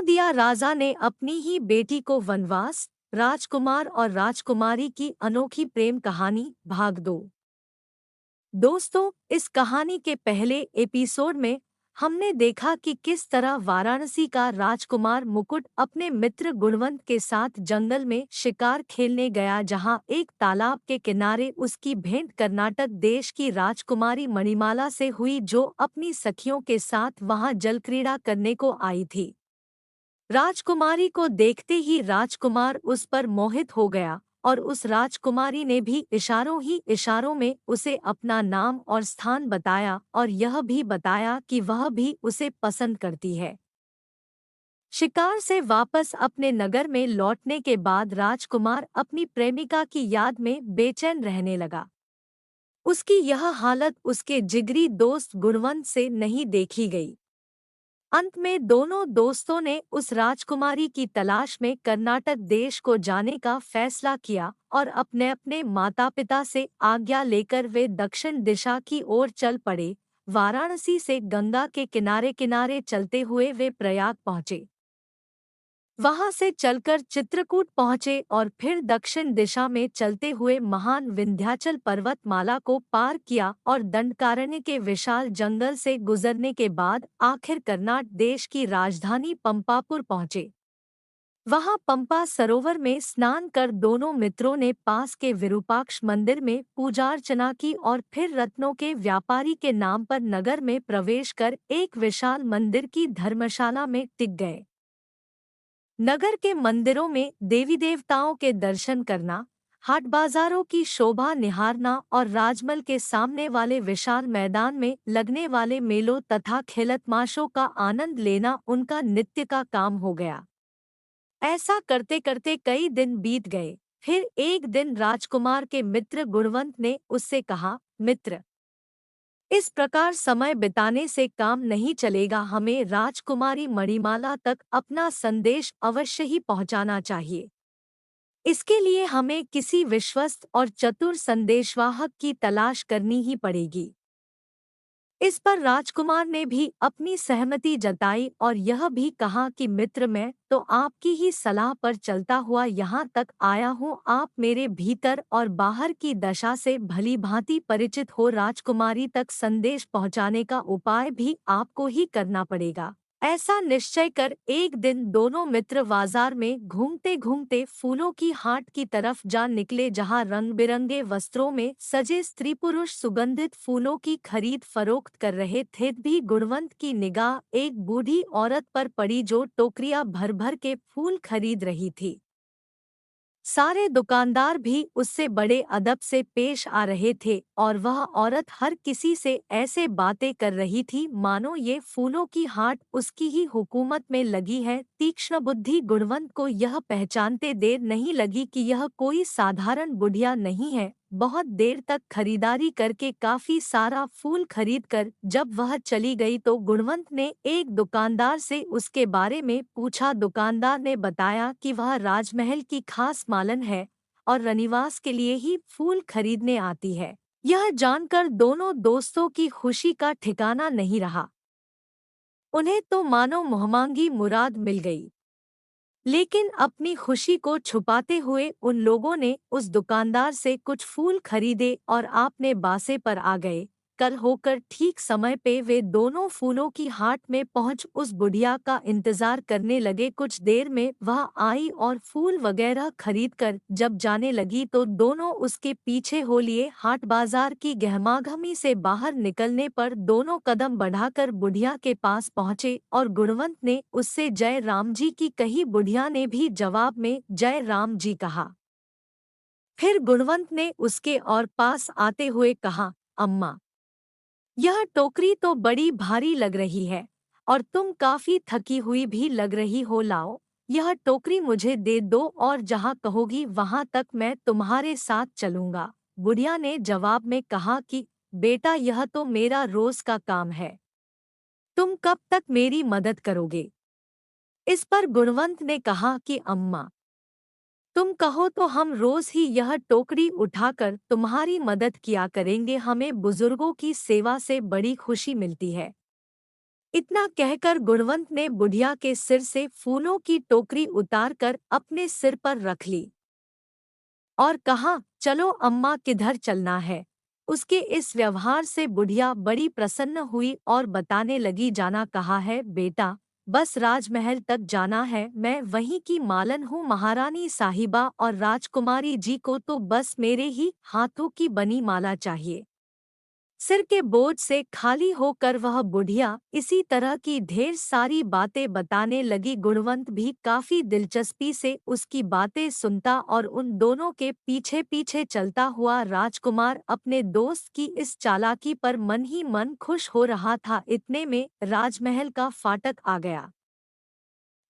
दिया राजा ने अपनी ही बेटी को वनवास। राजकुमार और राजकुमारी की अनोखी प्रेम कहानी भाग 2। दोस्तों, इस कहानी के पहले एपिसोड में हमने देखा कि किस तरह वाराणसी का राजकुमार मुकुट अपने मित्र गुणवंत के साथ जंगल में शिकार खेलने गया, जहां एक तालाब के किनारे उसकी भेंट कर्नाटक देश की राजकुमारी मणिमाला से हुई, जो अपनी सखियों के साथ वहां जलक्रीड़ा करने को आई थी। राजकुमारी को देखते ही राजकुमार उस पर मोहित हो गया और उस राजकुमारी ने भी इशारों ही इशारों में उसे अपना नाम और स्थान बताया और यह भी बताया कि वह भी उसे पसंद करती है। शिकार से वापस अपने नगर में लौटने के बाद राजकुमार अपनी प्रेमिका की याद में बेचैन रहने लगा। उसकी यह हालत उसके जिगरी दोस्त गुणवंत से नहीं देखी गई। अंत में दोनों दोस्तों ने उस राजकुमारी की तलाश में कर्नाटक देश को जाने का फैसला किया और अपने अपने माता पिता से आज्ञा लेकर वे दक्षिण दिशा की ओर चल पड़े। वाराणसी से गंगा के किनारे किनारे चलते हुए वे प्रयाग पहुँचे। वहां से चलकर चित्रकूट पहुंचे और फिर दक्षिण दिशा में चलते हुए महान विंध्याचल पर्वतमाला को पार किया और दंडकारण्य के विशाल जंगल से गुजरने के बाद आखिर कर्नाटक देश की राजधानी पंपापुर पहुंचे। वहां पंपा सरोवर में स्नान कर दोनों मित्रों ने पास के विरूपाक्ष मंदिर में पूजा अर्चना की और फिर रत्नों के व्यापारी के नाम पर नगर में प्रवेश कर एक विशाल मंदिर की धर्मशाला में टिक गए। नगर के मंदिरों में देवी देवताओं के दर्शन करना, हाट बाजारों की शोभा निहारना और राजमहल के सामने वाले विशाल मैदान में लगने वाले मेलों तथा खेलतमाशों का आनंद लेना उनका नित्य का काम हो गया। ऐसा करते करते कई दिन बीत गए। फिर एक दिन राजकुमार के मित्र गुणवंत ने उससे कहा, मित्र, इस प्रकार समय बिताने से काम नहीं चलेगा, हमें राजकुमारी मणिमाला तक अपना संदेश अवश्य ही पहुंचाना चाहिए। इसके लिए हमें किसी विश्वस्त और चतुर संदेशवाहक की तलाश करनी ही पड़ेगी। इस पर राजकुमार ने भी अपनी सहमति जताई और यह भी कहा कि मित्र, मैं तो आपकी ही सलाह पर चलता हुआ यहाँ तक आया हूँ। आप मेरे भीतर और बाहर की दशा से भली भांति परिचित हो। राजकुमारी तक संदेश पहुँचाने का उपाय भी आपको ही करना पड़ेगा। ऐसा निश्चय कर एक दिन दोनों मित्र बाजार में घूमते घूमते फूलों की हाट की तरफ जा निकले, जहां रंग बिरंगे वस्त्रों में सजे स्त्री पुरुष सुगंधित फूलों की खरीद फरोख्त कर रहे थे। भी गुणवंत की निगाह एक बूढ़ी औरत पर पड़ी जो टोकरियां भर भर के फूल खरीद रही थी। सारे दुकानदार भी उससे बड़े अदब से पेश आ रहे थे और वह औरत हर किसी से ऐसे बातें कर रही थी मानो ये फूलों की हाट उसकी ही हुकूमत में लगी है। तीक्ष्ण बुद्धि गुणवंत को यह पहचानते देर नहीं लगी कि यह कोई साधारण बुढ़िया नहीं है। बहुत देर तक खरीदारी करके काफी सारा फूल खरीदकर जब वह चली गई तो गुणवंत ने एक दुकानदार से उसके बारे में पूछा। दुकानदार ने बताया कि वह राजमहल की खास मालन है और रनिवास के लिए ही फूल खरीदने आती है। यह जानकर दोनों दोस्तों की खुशी का ठिकाना नहीं रहा। उन्हें तो मानो मुहमांगी मुराद मिल गई। लेकिन अपनी खुशी को छुपाते हुए उन लोगों ने उस दुकानदार से कुछ फूल खरीदे और आपने बासे पर आ गए। कल होकर ठीक समय पे वे दोनों फूलों की हाट में पहुंच उस बुढ़िया का इंतजार करने लगे। कुछ देर में वह आई और फूल वगैरह खरीदकर जब जाने लगी तो दोनों उसके पीछे हो लिए। हाट बाजार की गहमागहमी से बाहर निकलने पर दोनों कदम बढ़ाकर बुढ़िया के पास पहुंचे और गुणवंत ने उससे जय राम जी की कही। बुढ़िया ने भी जवाब में जय राम जी कहा। फिर गुणवंत ने उसके और पास आते हुए कहा, अम्मा, यह टोकरी तो बड़ी भारी लग रही है और तुम काफी थकी हुई भी लग रही हो। लाओ, यह टोकरी मुझे दे दो और जहाँ कहोगी वहां तक मैं तुम्हारे साथ चलूंगा। बुढ़िया ने जवाब में कहा कि बेटा, यह तो मेरा रोज का काम है, तुम कब तक मेरी मदद करोगे। इस पर गुणवंत ने कहा कि अम्मा, तुम कहो तो हम रोज ही यह टोकरी उठाकर तुम्हारी मदद किया करेंगे, हमें बुजुर्गों की सेवा से बड़ी खुशी मिलती है। इतना कहकर गुणवंत ने बुढ़िया के सिर से फूलों की टोकरी उतारकर अपने सिर पर रख ली और कहा, चलो अम्मा, किधर चलना है। उसके इस व्यवहार से बुढ़िया बड़ी प्रसन्न हुई और बताने लगी, जाना कहाँ है बेटा, बस राजमहल तक जाना है। मैं वहीं की मालन हूँ, महारानी साहिबा और राजकुमारी जी को तो बस मेरे ही हाथों की बनी माला चाहिए। सिर के बोझ से खाली होकर वह बुढ़िया इसी तरह की ढेर सारी बातें बताने लगी। गुणवंत भी काफी दिलचस्पी से उसकी बातें सुनता और उन दोनों के पीछे पीछे चलता हुआ राजकुमार अपने दोस्त की इस चालाकी पर मन ही मन खुश हो रहा था। इतने में राजमहल का फाटक आ गया।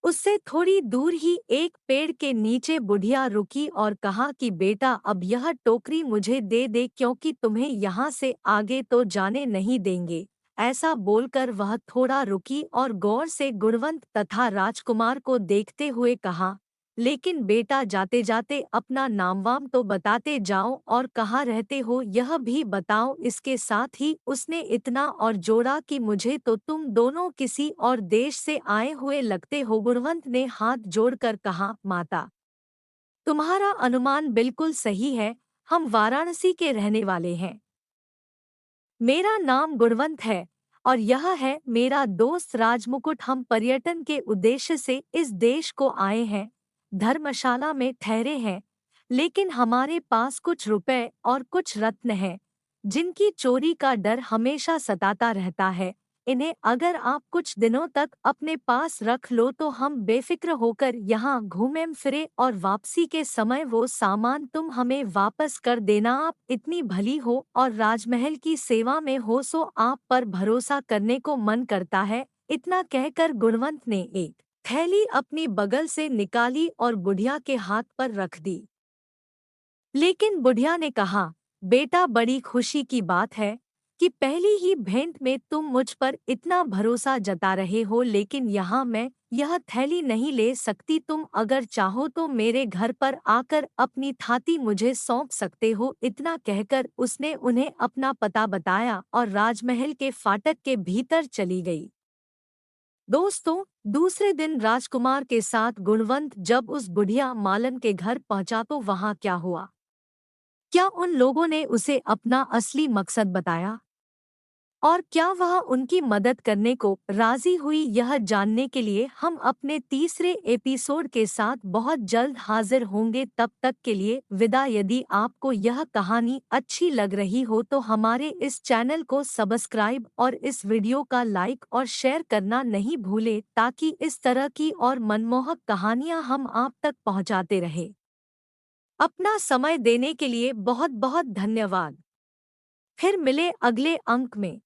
उससे थोड़ी दूर ही एक पेड़ के नीचे बुढ़िया रुकी और कहा कि बेटा, अब यह टोकरी मुझे दे दे, क्योंकि तुम्हें यहाँ से आगे तो जाने नहीं देंगे। ऐसा बोलकर वह थोड़ा रुकी और गौर से गुणवंत तथा राजकुमार को देखते हुए कहा, लेकिन बेटा, जाते जाते अपना नाम वाम तो बताते जाओ और कहाँ रहते हो यह भी बताओ। इसके साथ ही उसने इतना और जोड़ा कि मुझे तो तुम दोनों किसी और देश से आए हुए लगते हो। गुणवंत ने हाथ जोड़कर कहा, माता, तुम्हारा अनुमान बिल्कुल सही है, हम वाराणसी के रहने वाले हैं। मेरा नाम गुणवंत है और यह है मेरा दोस्त राजमुकुट। हम पर्यटन के उद्देश्य से इस देश को आए हैं, धर्मशाला में ठहरे हैं, लेकिन हमारे पास कुछ रुपए और कुछ रत्न हैं, जिनकी चोरी का डर हमेशा सताता रहता है। इन्हें अगर आप कुछ दिनों तक अपने पास रख लो तो हम बेफिक्र होकर यहाँ घूमें फिरे और वापसी के समय वो सामान तुम हमें वापस कर देना। आप इतनी भली हो और राजमहल की सेवा में हो, सो आप पर भरोसा करने को मन करता है। इतना कहकर गुणवंत ने एक थैली अपनी बगल से निकाली और बुढ़िया के हाथ पर रख दी। लेकिन बुढ़िया ने कहा, बेटा, बड़ी खुशी की बात है कि पहली ही भेंट में तुम मुझ पर इतना भरोसा जता रहे हो, लेकिन यहाँ मैं यह थैली नहीं ले सकती। तुम अगर चाहो तो मेरे घर पर आकर अपनी थाती मुझे सौंप सकते हो। इतना कहकर उसने उन्हें अपना पता बताया और राजमहल के फाटक के भीतर चली गई। दोस्तों, दूसरे दिन राजकुमार के साथ गुणवंत जब उस बुढ़िया मालन के घर पहुंचा तो वहां क्या हुआ? क्या उन लोगों ने उसे अपना असली मकसद बताया? और क्या वह उनकी मदद करने को राजी हुई? यह जानने के लिए हम अपने तीसरे एपिसोड के साथ बहुत जल्द हाजिर होंगे। तब तक के लिए विदा। यदि आपको यह कहानी अच्छी लग रही हो तो हमारे इस चैनल को सब्सक्राइब और इस वीडियो का लाइक और शेयर करना नहीं भूले, ताकि इस तरह की और मनमोहक कहानियाँ हम आप तक पहुँचाते रहें। अपना समय देने के लिए बहुत बहुत धन्यवाद। फिर मिले अगले अंक में।